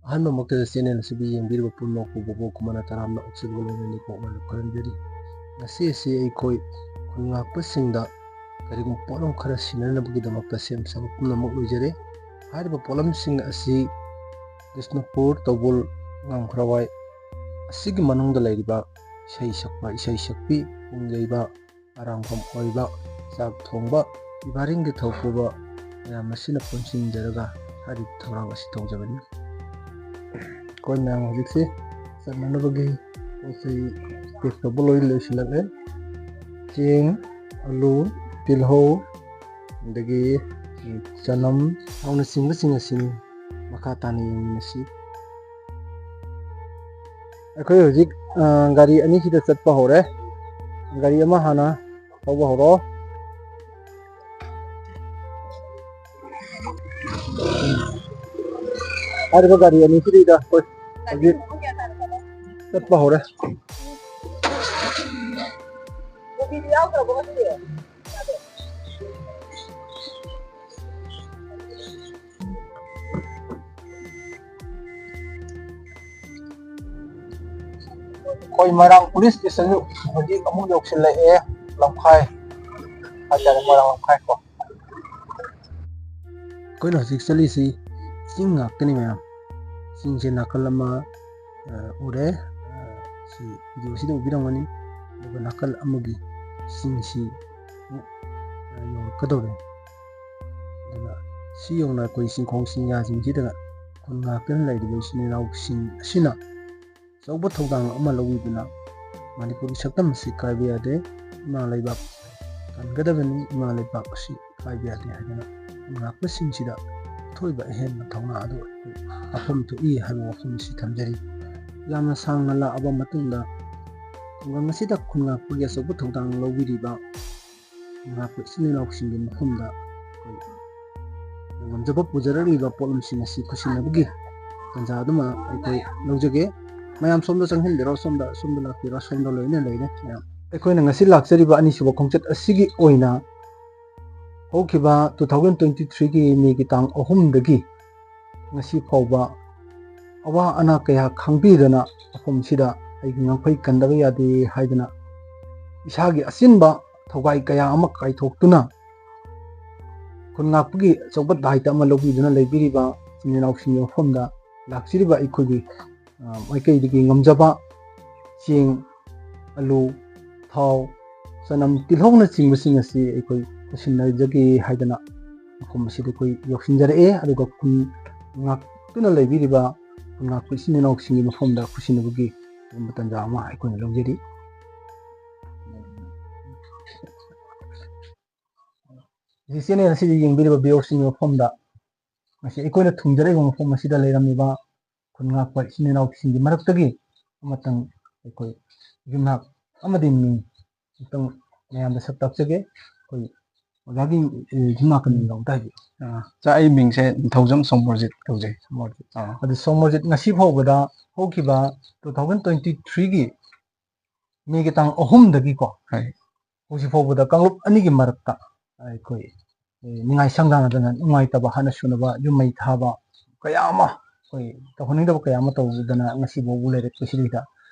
ꯑꯍꯥꯟꯕꯃꯛꯇꯗ channel ꯑꯁꯤꯕꯨ ꯌꯦꯡꯕꯤꯔꯤꯕ ꯄꯨꯝꯅꯃꯛꯄꯨ ꯕꯣꯕꯣꯛ ꯈꯨꯃꯟꯅ ꯇꯔꯥꯝꯅ ꯑꯣꯛꯆꯕ ꯂꯣꯏꯅꯅ ꯀꯣꯛꯃꯟꯅ ꯈꯨꯔꯨꯝꯖꯔꯤ꯫ ꯉꯁꯤ ꯑꯁꯤ ꯑꯩꯈꯣꯏ ꯈꯨꯟ ꯉꯥꯛꯄꯁꯤꯡꯗ ꯀꯔꯤꯒꯨꯝꯕ ꯄꯣꯠꯂꯝ ꯈꯔ ꯁꯤꯟꯅꯅꯕꯒꯤꯗꯃꯛꯇ ꯁꯦꯝ ꯁꯥꯕ ꯄꯨꯝꯅꯃꯛ ꯂꯣꯏꯖꯔꯦ꯫ ꯍꯥꯏꯔꯤꯕ ꯄꯣꯠꯂꯝꯁꯤꯡ ꯑꯁꯤ ꯕꯤꯁꯅꯨꯄꯨꯔ, ꯇꯧꯕꯨꯜ, ꯉꯥꯝꯈ꯭ꯔꯥꯋꯥꯏ ꯑꯁꯤꯒꯤ ꯃꯅꯨꯡꯗ ꯂꯩꯔꯤꯕ ꯏꯁꯩ ꯁꯛꯄ, ꯏꯁꯩ ꯁꯛꯄꯤ, ꯄꯨꯡ ꯌꯩꯕ, ꯑꯔꯥꯡꯐꯝ ꯑꯣꯏꯕ, ꯆꯥꯛ ꯊꯣꯡꯕ, ꯏꯕꯥꯔꯤꯡꯒꯤ ꯊꯧ ꯄꯨꯕ ꯃꯌꯥꯝ ꯑꯁꯤꯅ ꯄꯨꯟꯁꯤꯟꯖꯔꯒ ꯍꯥꯏꯔꯤꯕ ꯊꯧꯔꯥꯡ ꯑꯁꯤ ꯇꯧꯖꯕꯅꯤ꯫ ꯑꯩꯈꯣꯏ ꯃꯌꯥꯝ ꯍꯧꯖꯤꯛꯁꯤ ꯆꯠꯅꯅꯕꯒꯤ ꯄꯣꯠ ꯆꯩ ꯄꯦꯛ ꯇꯧꯕ ꯂꯣꯏꯁꯤꯜꯂꯛꯂꯦ꯫ ꯆꯦꯡ, ꯑꯂꯨ, ꯇꯤꯜꯍꯧ, ꯑꯗꯒꯤ ꯆꯅꯝ ꯅꯆꯤꯡꯕꯁꯤꯡ ꯑꯁꯤꯅꯤ ꯃꯈꯥ ꯇꯥꯅ ꯌꯦꯡꯃꯤꯟꯅꯁꯤ꯫ ꯑꯩꯈꯣꯏ ꯍꯧꯖꯤꯛ ꯒꯥꯔꯤ ꯑꯅꯤꯁꯤꯗ ꯆꯠꯄ ꯍꯧꯔꯦ꯫ ꯒꯥꯔꯤ ꯑꯃ ꯍꯥꯟꯅ ꯊꯧꯕ ꯍꯧꯔꯣ꯫ ꯍꯥꯏꯔꯤꯕ ꯒꯥꯔꯤ ꯑꯅꯤꯁꯤꯗꯩꯗ ꯑꯩꯈꯣꯏ ꯍꯧꯖꯤꯛ ꯆꯠꯄ ꯍꯧꯔꯦ꯫ ꯑꯩꯈꯣꯏ ꯃꯣꯏꯔꯥꯡ ꯄꯨꯂꯤꯁ ꯁ꯭ꯇꯦꯁꯟ ꯍꯧꯖꯤꯛ ꯑꯃꯨꯛ ꯌꯧꯁꯤꯜꯂꯛꯑꯦ꯫ ꯂꯝꯈꯥꯏ ꯍꯥꯏꯇꯥꯔꯦ, ꯃꯣꯏꯔꯥꯡ ꯂꯝꯈꯥꯏ ꯀꯣ꯫ ꯑꯩꯈꯣꯏꯅ ꯍꯧꯖꯤꯛ ꯆꯠꯂꯤꯁꯤ ꯆꯤꯡ ꯉꯥꯛꯇꯅꯤ ꯃꯌꯥꯝ꯫ ꯆꯤꯡꯁꯦ ꯅꯥꯀꯜ ꯑꯃ ꯎꯔꯦ, ꯁꯤ ꯚꯤꯗꯤꯑꯣꯁꯤꯗ ꯎꯕꯤꯔꯝꯒꯅꯤ꯫ ꯑꯗꯨꯒ ꯅꯥꯀꯜ ꯑꯃꯒꯤ ꯆꯤꯡꯁꯤ ꯌꯧꯔꯛꯀꯗꯧꯔꯦ꯫ ꯑꯗꯨꯅ ꯁꯤ ꯌꯧꯅ ꯑꯩꯈꯣꯏ ꯆꯤꯡꯈꯣꯡ ꯆꯤꯡꯌꯥꯁꯤꯡꯁꯤꯗ ꯈꯨꯟ ꯉꯥꯛꯇꯅ ꯂꯩꯔꯤꯕ ꯏꯆꯤꯟ ꯏꯅꯥꯎꯁꯤꯡ ꯑꯁꯤꯅ ꯑꯆꯧꯕ ꯊꯧꯗꯥꯡ ꯑꯃ ꯂꯧꯕꯤꯗꯨꯅ ꯃꯅꯤꯄꯨꯔꯒꯤ ꯁꯛꯇꯝ ꯑꯁꯤ ꯀꯥꯏꯕ ꯌꯥꯗꯦ, ꯏꯃꯥ ꯂꯩꯕꯥꯛ ꯀꯟꯒꯗꯕꯅꯤ, ꯏꯃꯥ ꯂꯩꯕꯥꯛ ꯑꯁꯤ ꯀꯥꯏꯕ ꯌꯥꯗꯦ ꯍꯥꯏꯗꯅ ꯈꯨꯟ ꯉꯥꯛꯄꯁꯤꯡꯁꯤꯗ ꯑꯊꯣꯏꯕ ꯑꯍꯦꯟꯕ ꯊꯧꯅꯥ ꯑꯗꯨ ꯋꯥꯐꯝ ꯊꯣꯛꯏ ꯍꯥꯏꯕ ꯋꯥꯐꯝ ꯑꯁꯤ ꯊꯝꯖꯔꯤ꯫ ꯌꯥꯝꯅ ꯁꯥꯡꯅ ꯂꯥꯛꯑꯕ ꯃꯇꯨꯡꯗ ꯈꯨꯡꯒꯪ ꯑꯁꯤꯗ ꯈꯨꯟ ꯉꯥꯛꯄꯒꯤ ꯑꯆꯧꯕ ꯊꯧꯗꯥꯡ ꯂꯧꯕꯤꯔꯤꯕ ꯈꯨꯟ ꯉꯥꯛꯄ ꯏꯆꯤꯟ ꯏꯅꯥꯎꯁꯤꯡꯒꯤ ꯃꯐꯝꯗ ꯉꯝꯖꯕ ꯄꯨꯖꯔꯛꯂꯤꯕ ꯄꯣꯠꯂꯝꯁꯤꯡ ꯑꯁꯤ ꯈꯨꯠꯁꯤꯟꯅꯕꯒꯤ ꯇꯥꯟꯖꯥ ꯑꯗꯨꯃ ꯑꯩꯈꯣꯏ ꯂꯧꯖꯒꯦ꯫ ꯃꯌꯥꯝ ꯁꯣꯝꯗ ꯆꯪꯁꯤꯟꯕꯤꯔꯣ, ꯁꯣꯝꯗ ꯂꯥꯛꯄꯤꯔꯣ, ꯁꯣꯝꯗ ꯂꯣꯏꯅ ꯂꯩꯔꯦ ꯃꯌꯥꯝ꯫ ꯑꯩꯈꯣꯏꯅ ꯉꯁꯤ ꯂꯥꯛꯆꯔꯤꯕ ꯑꯅꯤꯁꯨꯕ ꯈꯣꯡꯆꯠ ꯑꯁꯤꯒꯤ ꯑꯣꯏꯅ ꯍꯧꯈꯤꯕ 2023ꯒꯤ ꯃꯦꯒꯤ ꯇꯥꯡ 3ꯗꯒꯤ ꯉꯁꯤ ꯐꯥꯎꯕ ꯑꯋꯥ ꯑꯅꯥ ꯀꯌꯥ ꯈꯪꯕꯤꯗꯅ ꯃꯐꯝꯁꯤꯗ ꯑꯩꯒꯤ ꯉꯝꯈꯩ ꯀꯟꯗꯕ ꯌꯥꯗꯦ ꯍꯥꯏꯗꯅ ꯏꯁꯥꯒꯤ ꯑꯆꯤꯟꯕ ꯊꯧꯒꯥꯏ ꯀꯌꯥ ꯑꯃ ꯀꯥꯏꯊꯣꯛꯇꯨꯅ ꯈꯨꯟ ꯉꯥꯛꯄꯒꯤ ꯑꯆꯧꯕ ꯗꯥꯏꯇ ꯑꯃ ꯂꯧꯕꯤꯗꯨꯅ ꯂꯩꯕꯤꯔꯤꯕ ꯏꯆꯤꯟ ꯏꯅꯥꯎꯁꯤꯡꯒꯤ ꯃꯐꯝꯗ ꯂꯥꯛꯆꯔꯤꯕ ꯑꯩꯈꯣꯏꯒꯤ ꯃꯥꯏꯀꯩꯗꯒꯤ ꯉꯝꯖꯕ ꯆꯦꯡ, ꯑꯂꯨ, ꯊꯥꯎ, ꯆꯅꯝ, ꯇꯤꯜꯍꯧꯅꯆꯤꯡꯕꯁꯤꯡ ꯑꯁꯤ ꯑꯩꯈꯣꯏ ꯄꯨꯁꯤꯟꯅꯖꯒꯦ ꯍꯥꯏꯗꯅ ꯃꯐꯝ ꯑꯁꯤꯗ ꯑꯩꯈꯣꯏ ꯌꯧꯁꯤꯟꯖꯔꯛꯑꯦ꯫ ꯑꯗꯨꯒ ꯈꯨꯟ ꯉꯥꯛꯇꯨꯅ ꯂꯩꯕꯤꯔꯤꯕ ꯈꯨꯟ ꯉꯥꯛꯄ ꯏꯆꯤꯟ ꯏꯅꯥꯎꯁꯤꯡꯒꯤ ꯃꯐꯝꯗ ꯈꯨꯠꯁꯤꯟꯅꯕꯒꯤ ꯑꯗꯨꯒꯨꯝꯕ ꯇꯥꯟꯖꯥ ꯑꯃ ꯑꯩꯈꯣꯏꯅ ꯂꯧꯖꯔꯤ꯫ ꯍꯧꯖꯤꯛ ꯆꯦꯅꯦꯜ ꯑꯁꯤꯗ ꯌꯦꯡꯕꯤꯔꯤꯕ ꯚꯤꯌꯣꯔꯁꯤꯡꯒꯤ ꯃꯐꯝꯗ ꯉꯁꯤ ꯑꯩꯈꯣꯏꯅ ꯊꯨꯡꯖꯔꯛꯏꯕ ꯃꯐꯝ ꯑꯁꯤꯗ ꯂꯩꯔꯝꯃꯤꯕ ꯈꯨꯟ ꯉꯥꯛꯄ ꯏꯆꯤꯟ ꯏꯅꯥꯎꯁꯤꯡꯒꯤ ꯃꯔꯛꯇꯒꯤ ꯑꯃꯇꯪ ꯑꯩꯈꯣই ꯌꯨꯝꯅꯥꯛ ꯑꯃꯗꯤ ꯃꯤꯡ ꯑꯃꯇꯪ ꯃꯌꯥꯝꯗ ꯁꯛ ꯇꯥꯛꯆꯒꯦ꯫ ꯑꯩꯈꯣꯏ ꯑꯣꯖꯥꯒꯤ ꯌꯨꯝꯅꯥꯛꯀꯤ ꯃꯤꯡꯗꯣ ꯑꯝꯇ ꯍꯥꯏꯕꯤꯌꯨ꯫ ꯑꯩ ꯃꯤꯡꯁꯦ ꯅꯤꯡꯊꯧꯖꯝ ꯁꯣꯃꯣꯔꯖꯤꯠ ꯀꯧꯖꯩ꯫ ꯑꯗꯨ ꯁꯣꯃꯣꯔꯖꯤꯠ, ꯉꯁꯤ ꯐꯥꯎꯕꯗ ꯍꯧꯈꯤꯕ 2023ꯒꯤ ꯃꯦꯒꯤ ꯇꯥꯡ 3ꯗꯒꯤꯀꯣ ꯍꯧꯖꯤꯛ ꯐꯥꯎꯕꯗ ꯀꯥꯡꯂꯨꯞ ꯑꯅꯤꯒꯤ ꯃꯔꯛꯇ ꯑꯩꯈꯣꯏ ꯅꯤꯡꯉꯥꯏ ꯁꯪꯗꯥꯅꯗꯅ ꯅꯨꯡꯉꯥꯏꯇꯕ, ꯍꯥꯠꯅ ꯁꯨꯅꯕ, ꯌꯨꯝ ꯃꯩ ꯊꯥꯕ ꯀꯌా ꯑꯃ ꯑꯩꯈꯣꯏ ꯇꯧꯍꯟꯅꯤꯡꯗꯕ ꯀꯌా ꯑꯃ ꯇꯧꯗꯅ ꯉꯁꯤ ꯐꯥꯎꯕ ꯂꯩꯔꯛꯄꯁꯤꯗꯩꯗ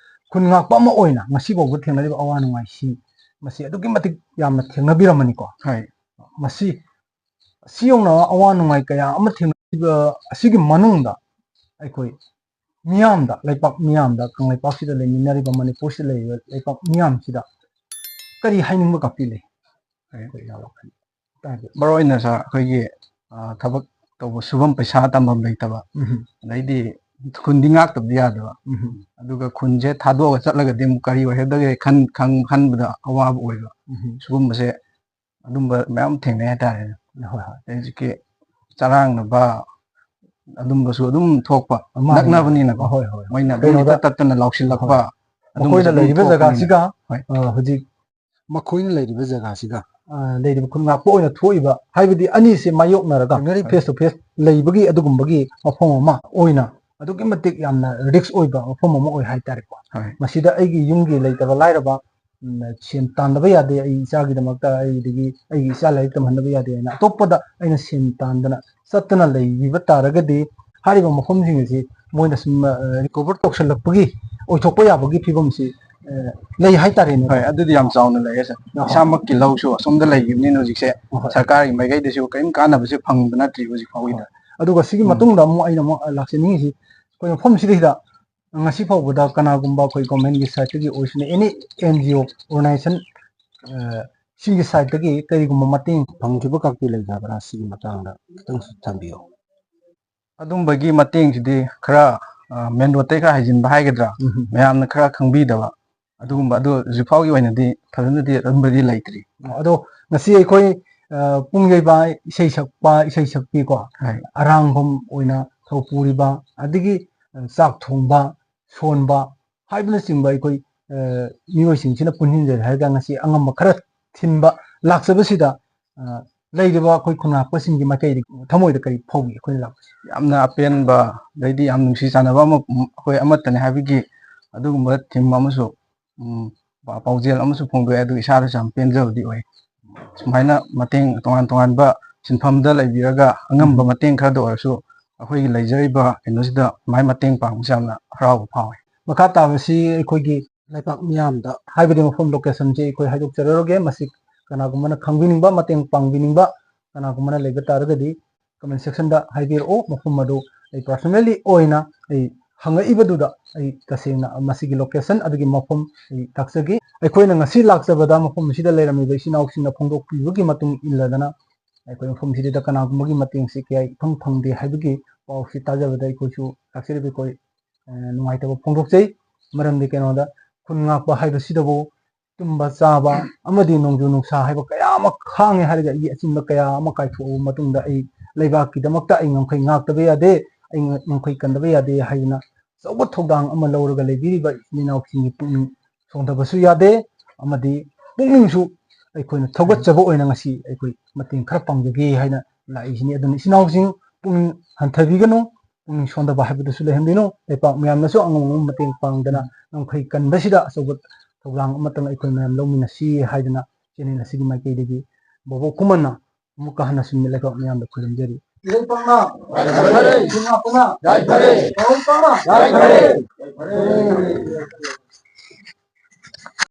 ꯈꯨꯟ ꯉꯥꯛꯄ ꯑꯃ ꯑꯣꯏꯅ ꯉꯁꯤ ꯐꯥꯎꯕ ꯊꯦꯡꯅꯔꯤꯕ ꯑꯋꯥ ꯅꯨꯡꯉꯥꯏꯁꯤ ꯃꯁꯤ ꯑꯗꯨꯛꯀꯤ ꯃꯇꯤꯛ ꯌꯥꯝꯅ ꯊꯦꯡꯅꯕꯤꯔꯝꯃꯅꯤꯀꯣ꯫ ꯃꯁꯤ ꯑꯁꯤ ꯌꯧꯅ ꯑꯋꯥ ꯅꯨꯡꯉꯥꯏ ꯀꯌꯥ ꯑꯃ ꯊꯦꯡꯅꯈꯤꯕ ꯑꯁꯤꯒꯤ ꯃꯅꯨꯡꯗ ꯑꯩꯈꯣꯏ ꯃꯤꯌꯥꯝꯗ, ꯂꯩꯄꯥꯛ ꯃꯤꯌꯥꯝꯗ, ꯀꯪꯂꯩꯄꯥꯛꯁꯤꯗ ꯂꯩꯃꯤꯟꯅꯔꯤꯕ ꯃꯅꯤꯄꯨꯔꯁꯤꯗ ꯂꯩꯔꯤꯕ ꯂꯩꯄꯥꯛ ꯃꯤꯌꯥꯝꯁꯤꯗ ꯀꯔꯤ ꯍꯥꯏꯅꯤꯡꯕ ꯀꯥꯞꯄꯤ ꯂꯩ? ꯃꯔꯨ ꯑꯣꯏꯅ ꯁꯥꯔ, ꯑꯩꯈꯣꯏꯒꯤ ꯊꯕꯛ ꯇꯧꯕ ꯁꯨꯐꯝ ꯄꯩꯁꯥ ꯇꯝꯐꯝ ꯂꯩꯇꯕ, ꯑꯗꯩꯗꯤ ꯈꯨꯟꯗꯤ ꯉꯥꯛꯇꯕꯗꯤ ꯌꯥꯗꯕ, ꯑꯗꯨꯒ ꯈꯨꯟꯁꯦ ꯊꯥꯗꯣꯛꯑꯒ ꯆꯠꯂꯒꯗꯤ ꯑꯃꯨꯛ ꯀꯔꯤ ꯑꯣꯏꯒꯗꯒꯦ ꯈꯟꯕꯗ ꯑꯋꯥꯕ ꯑꯣꯏꯕ, ꯁꯤꯒꯨꯝꯕꯁꯦ ꯑꯗꯨꯝꯕ ꯃꯌꯥꯝ ꯊꯦꯡꯅꯩ ꯍꯥꯏꯇꯥꯔꯦ꯫ ꯍꯧꯖꯤꯛꯀꯤ ꯆꯔꯥꯡꯅꯕ ꯑꯗꯨꯝꯕꯁꯨ ꯑꯗꯨꯝ ꯊꯣꯛꯄ, ꯅꯛꯅꯕꯅꯤꯅꯀꯣ, ꯃꯣꯏꯅ ꯑꯗꯨꯝ ꯏꯇꯠ ꯇꯠꯇꯅ ꯂꯥꯎꯁꯤꯜꯂꯛꯄ, ꯃꯈꯣꯏꯅ ꯂꯩꯔꯤꯕ ꯖꯒꯥꯁꯤꯒ ꯍꯧꯖꯤꯛ ꯃꯈꯣꯏꯅ ꯂꯩꯔꯤꯕ ꯖꯒꯥꯁꯤꯒ ꯂꯩꯔꯤꯕ ꯈꯨꯟ ꯉꯥꯛꯄ ꯑꯣꯏꯅ ꯊꯣꯛꯏꯕ, ꯍꯥꯏꯕꯗꯤ ꯑꯅꯤꯁꯤ ꯃꯥꯌꯣꯛꯅꯔꯒ ꯐꯦꯁ ꯇꯨ ꯐꯦꯁ ꯂꯩꯕꯒꯤ ꯑꯗꯨꯒꯨꯝꯕꯒꯤ ꯃꯐꯝ ꯑꯃ ꯑꯣꯏꯅ ꯑꯗꯨꯛꯀꯤ ꯃꯇꯤꯛ ꯌꯥꯝꯅ ꯔꯤꯛꯁ ꯑꯣꯏꯕ ꯃꯐꯝ ꯑꯃ ꯑꯣꯏ ꯍꯥꯏꯇꯥꯔꯦꯀꯣ꯫ ꯃꯁꯤꯗ ꯑꯩꯒꯤ ꯌꯨꯝꯒꯤ ꯂꯩꯇꯕ ꯂꯥꯏꯔꯕ ꯁꯦꯟ ꯇꯥꯟꯗꯕ ꯌꯥꯗꯦ, ꯑꯩ ꯏꯆꯥꯒꯤꯗꯃꯛꯇ, ꯑꯩꯒꯤ ꯏꯆꯥ ꯂꯥꯏꯔꯤꯛ ꯇꯝꯍꯟꯗꯕ ꯌꯥꯗꯦ ꯍꯥꯏꯅ ꯑꯇꯣꯞꯄꯗ ꯑꯩꯅ ꯁꯦꯟ ꯇꯥꯟꯗꯅ ꯆꯠꯇꯅ ꯂꯩꯕꯤꯕ ꯇꯥꯔꯒꯗꯤ ꯍꯥꯏꯔꯤꯕ ꯃꯐꯝꯁꯤꯡ ꯑꯁꯤ ꯃꯣꯏꯅ ꯁꯨꯝ ꯔꯤꯀꯣꯚꯔ ꯇꯧꯁꯜꯂꯛꯄꯒꯤ ꯑꯣꯏꯊꯣꯛꯄ ꯌꯥꯕꯒꯤ ꯐꯤꯕꯝꯁꯤ ꯂꯩ ꯍꯥꯏꯇꯥꯔꯦꯅꯦ ꯍꯣꯏ ꯑꯗꯨꯗꯤ ꯌꯥꯝ ꯆꯥꯎꯅ ꯂꯩꯔꯦ ꯁꯥꯔ ꯏꯁꯥꯃꯛꯀꯤ ꯂꯧꯁꯨ ꯑꯁꯣꯝꯗ ꯂꯩꯈꯤꯕꯅꯤꯅ ꯍꯧꯖꯤꯛꯁꯦ ꯁꯔꯀꯥꯔꯒꯤ ꯃꯥꯏꯀꯩꯗꯁꯨ ꯀꯔꯤꯝ ꯀꯥꯟꯅꯕꯁꯦ ꯐꯪꯕ ꯅꯠꯇ꯭ꯔꯤ ꯍꯧꯖꯤꯛ ꯐꯥꯎꯒꯤꯗ ꯑꯗꯨꯒ ꯁꯤꯒꯤ ꯃꯇꯨꯡꯗ ꯑꯃꯨꯛ ꯑꯩꯅ ꯑꯃꯨꯛ ꯂꯥꯛꯆꯅꯤꯡꯉꯤꯁꯤ ꯑꯩꯈꯣꯏ ꯃꯐꯝꯁꯤꯗꯩꯗ ꯉꯁꯤ ꯐꯥꯎꯕꯗ ꯀꯅꯥꯒꯨꯝꯕ ꯑꯩꯈꯣꯏ ꯒꯣꯔꯃꯦꯟꯒꯤ ꯁꯥꯏꯠꯇꯒꯤ ꯑꯣꯏꯁꯤꯅ ꯑꯦꯅꯤ NGO ꯑꯣꯔꯒꯅꯥꯏꯖꯦꯁꯟ ꯁꯤꯒꯤ ꯁꯥꯏꯠꯇꯒꯤ ꯀꯔꯤꯒꯨꯝꯕ ꯃꯇꯦꯡ ꯐꯪꯈꯤꯕ ꯀꯛꯇꯤ ꯂꯩꯖꯕ꯭ꯔꯥ ꯁꯤꯒꯤ ꯃꯇꯥꯡꯗ ꯈꯤꯇꯪꯁꯨ ꯊꯝꯕꯤꯌꯨ ꯑꯗꯨꯝꯕꯒꯤ ꯃꯇꯦꯡꯁꯤꯗꯤ ꯈꯔ ꯃꯦꯟ ꯔꯣꯗꯇꯩ ꯈꯔ ꯍꯥꯏꯖꯤꯟꯕ ꯍꯥꯏꯒꯗ꯭ꯔꯥ ꯃꯌꯥꯝꯅ ꯈꯔ ꯈꯪꯕꯤꯗꯕ ꯑꯗꯨꯒꯨꯝꯕ ꯑꯗꯣ ꯍꯧꯖꯤꯛꯐꯥꯎꯒꯤ ꯑꯣꯏꯅꯗꯤ ꯐꯖꯅꯗꯤ ꯑꯗꯨꯝꯕꯗꯤ ꯂꯩꯇ꯭ꯔꯤ ꯑꯗꯣ ꯉꯁꯤ ꯑꯩꯈꯣꯏ ꯄꯨꯡ ꯌꯩꯕ ꯏꯁꯩ ꯁꯛꯄ ꯏꯁꯩ ꯁꯛꯄꯤꯀꯣ ꯑꯔꯥꯡꯐꯝ ꯑꯣꯏꯅ ꯊꯧ ꯄꯨꯔꯤꯕ ꯑꯗꯒꯤ ꯆꯥꯛ ꯊꯣꯡꯕ ꯁꯣꯟꯕ ꯍꯥꯏꯕꯅꯆꯤꯡꯕ ꯑꯩꯈꯣꯏ ꯃꯤꯑꯣꯏꯁꯤꯡꯁꯤꯅ ꯄꯨꯟꯁꯤꯟꯖꯔꯦ ꯍꯥꯏꯔꯒ ꯉꯁꯤ ꯑꯉꯝꯕ ꯈꯔ ꯊꯤꯟꯕ ꯂꯥꯛꯆꯕꯁꯤꯗ ꯂꯩꯔꯤꯕ ꯑꯩꯈꯣꯏ ꯈꯨꯟꯅꯥꯛꯄꯁꯤꯡꯒꯤ ꯃꯥꯏꯀꯩꯗ ꯊꯃꯣꯏꯗ ꯀꯔꯤ ꯐꯥꯎꯕꯤ ꯑꯩꯈꯣꯏꯅ ꯂꯥꯛꯄꯁꯤ ꯌꯥꯝꯅ ꯑꯄꯦꯟꯕ ꯑꯗꯩꯗꯤ ꯌꯥꯝ ꯅꯨꯡꯁꯤ ꯆꯥꯟꯅꯕ ꯑꯃ ꯑꯩꯈꯣꯏ ꯑꯃꯠꯇꯅꯦ ꯍꯥꯏꯕꯒꯤ ꯑꯗꯨꯒꯨꯝꯕ ꯊꯤꯝ ꯑꯃꯁꯨ ꯄꯥꯎꯖꯦꯜ ꯑꯃꯁꯨ ꯐꯣꯡꯗꯣꯛꯑꯦ ꯑꯗꯨ ꯏꯁꯥꯗꯁꯨ ꯌꯥꯝ ꯄꯦꯟꯖꯕꯗꯤ ꯑꯣꯏ ꯁꯨꯃꯥꯏꯅ ꯃꯇꯦꯡ ꯇꯣꯉꯥꯟ ꯇꯣꯉꯥꯟꯕ ꯁꯤꯟꯐꯝꯗ ꯂꯩꯕꯤꯔꯒ ꯑꯉꯝꯕ ꯃꯇꯦꯡ ꯈꯔꯗ ꯑꯣꯏꯔꯁꯨ ꯑꯩꯈꯣꯏꯒꯤ ꯂꯩꯖꯔꯤꯕ ꯀꯩꯅꯣꯁꯤꯗ ꯃꯥꯏ ꯃꯇꯦꯡ ꯄꯥꯡꯕꯁꯦ ꯌꯥꯝꯅ ꯍꯔꯥꯎꯕ ꯐꯥꯎꯋꯦ ꯃꯈꯥ ꯇꯥꯕꯁꯤ ꯑꯩꯈꯣꯏꯒꯤ ꯂꯩꯄꯥꯛ ꯃꯤꯌꯥꯝꯗ ꯍꯥꯏꯕꯗꯤ ꯃꯐꯝ ꯂꯣꯀꯦꯁꯟꯁꯤ ꯑꯩꯈꯣꯏ ꯍꯥꯏꯗꯣꯛꯆꯔꯔꯣꯏꯒꯦ ꯃꯁꯤ ꯀꯅꯥꯒꯨꯝꯕꯅ ꯈꯪꯕꯤꯅꯤꯡꯕ ꯃꯇꯦꯡ ꯄꯥꯡꯕꯤꯅꯤꯡꯕ ꯀꯅꯥꯒꯨꯝꯕꯅ ꯂꯩꯕ ꯇꯥꯔꯒꯗꯤ ꯀꯃꯦꯟ ꯁꯦꯛꯁꯟꯗ ꯍꯥꯏꯕꯤꯔꯛꯑꯣ ꯃꯐꯝ ꯑꯗꯨ ꯑꯩ ꯄꯥꯔꯁꯣꯅꯦꯜꯂꯤ ꯑꯣꯏꯅ ꯑꯩ ꯍꯪꯉꯛꯏꯕꯗꯨꯗ ꯑꯩ ꯇꯁꯦꯡꯅ ꯃꯁꯤꯒꯤ ꯂꯣꯀꯦꯁꯟ ꯑꯗꯨꯒꯤ ꯃꯐꯝ ꯑꯩ ꯇꯥꯛꯆꯒꯦ ꯑꯩꯈꯣꯏꯅ ꯉꯁꯤ ꯂꯥꯛꯆꯕꯗ ꯃꯐꯝ ꯑꯁꯤꯗ ꯂꯩꯔꯝꯃꯤꯕ ꯏꯆꯤꯟ ꯏꯅꯥꯎꯁꯤꯡꯅ ꯐꯣꯡꯗꯣꯛꯄꯤꯕꯒꯤ ꯃꯇꯨꯡ ꯏꯜꯂꯗꯅ ꯑꯩꯈꯣꯏ ꯃꯐꯝꯁꯤꯗ ꯀꯅꯥꯒꯨꯝꯕꯒꯤ ꯃꯇꯦꯡꯁꯤ ꯀꯌꯥ ꯏꯐꯪ ꯐꯪꯗꯦ ꯍꯥꯏꯕꯒꯤ ꯄꯥꯎꯁꯤ ꯇꯥꯖꯕꯗ ꯑꯩꯈꯣꯏꯁꯨ ꯂꯥꯛꯆꯔꯤꯕ ꯑꯩꯈꯣꯏ ꯅꯨꯡꯉꯥꯏꯇꯕ ꯐꯣꯡꯗꯣꯛꯆꯩ ꯃꯔꯝꯗꯤ ꯀꯩꯅꯣꯗ ꯈꯨꯟ ꯉꯥꯛꯄ ꯍꯥꯏꯕꯁꯤꯗꯕꯨ ꯇꯨꯝꯕ ꯆꯥꯕ ꯑꯃꯗꯤ ꯅꯣꯡꯖꯨ ꯅꯨꯡꯁꯥ ꯍꯥꯏꯕ ꯀꯌా ꯑꯃ ꯈꯥꯡꯉꯦ ꯍꯥꯏꯔꯒ ꯑꯩꯒꯤ ꯑꯆꯤꯟꯕ ꯀꯌా ꯑꯃ ꯀꯥꯏꯊꯣꯛꯑꯕ ꯃꯇꯨꯡꯗ ꯑꯩ ꯂꯩꯕꯥꯛꯀꯤꯗꯃꯛꯇ ꯑꯩ ꯉꯝꯈꯩ ꯉꯥꯛꯇꯕ ꯌꯥꯗꯦ ꯑꯩ ꯉꯝꯈꯩ ꯀꯟꯗꯕ ꯌꯥꯗꯦ ꯍꯥꯏꯗꯅ ꯑꯆꯧꯕ ꯊꯧꯗꯥꯡ ꯑꯃ ꯂꯧꯔꯒ ꯂꯩꯕꯤꯔꯤꯕ ꯏꯆꯤꯟ ꯏꯅꯥꯎꯁꯤꯡꯒꯤ ꯄꯨꯛꯅꯤꯡ ꯁꯣꯟꯊꯕꯁꯨ ꯌꯥꯗꯦ ꯑꯃꯗꯤ ꯄꯨꯛꯅꯤꯡꯁꯨ ꯑꯩꯈꯣꯏꯅ ꯊꯧꯒꯠꯆꯕ ꯑꯣꯏꯅ ꯉꯁꯤ ꯑꯩꯈꯣꯏ ꯃꯇꯦꯡ ꯈꯔ ꯄꯥꯡꯖꯒꯦ ꯍꯥꯏꯅ ꯂꯥꯛꯏꯁꯤꯅꯤ ꯑꯗꯨꯅ ꯏꯆꯤꯟ ꯏꯅꯥꯎꯁꯤꯡ ꯄꯨꯛꯅꯤꯡ ꯍꯟꯊꯕꯤꯒꯅꯨ ꯄꯨꯛꯅꯤꯡ ꯁꯣꯟꯊꯕ ꯍꯥꯏꯕꯗꯨꯁꯨ ꯂꯩꯍꯟꯕꯤꯅꯨ ꯂꯩꯄꯥꯛ ꯃꯌꯥꯝꯅꯁꯨ ꯑꯉꯝ ꯑꯉꯝꯕ ꯃꯇꯦꯡ ꯄꯥꯡꯗꯅ ꯉꯝꯈꯩ ꯀꯟꯕꯁꯤꯗ ꯑꯆꯧꯕ ꯊꯧꯗꯥꯡ ꯑꯃꯇꯪ ꯑꯩꯈꯣꯏ ꯃꯌꯥꯝ ꯂꯧꯃꯤꯟꯅꯁꯤ ꯍꯥꯏꯗꯅ ꯆꯦꯅꯦꯜ ꯑꯁꯤꯒꯤ ꯃꯥꯏꯀꯩꯗꯒꯤ ꯕꯣꯕꯣꯛ ꯈꯨꯃꯟꯅ ꯑꯃꯨꯛꯀ ꯍꯟꯅ ꯁꯨꯝ ꯂꯩꯄꯥꯛ ꯃꯌꯥꯝꯗ ꯈꯨꯔꯨꯝꯖꯔꯤ ꯏꯔꯩꯄꯥꯛꯅ ꯌꯥꯏꯐꯔꯦ ꯏꯆꯤꯟ ꯉꯥꯛꯄꯅ ꯌꯥꯏꯐꯔꯦ ꯃꯔꯩꯄꯥꯛꯅ ꯌꯥꯏꯐꯔꯦ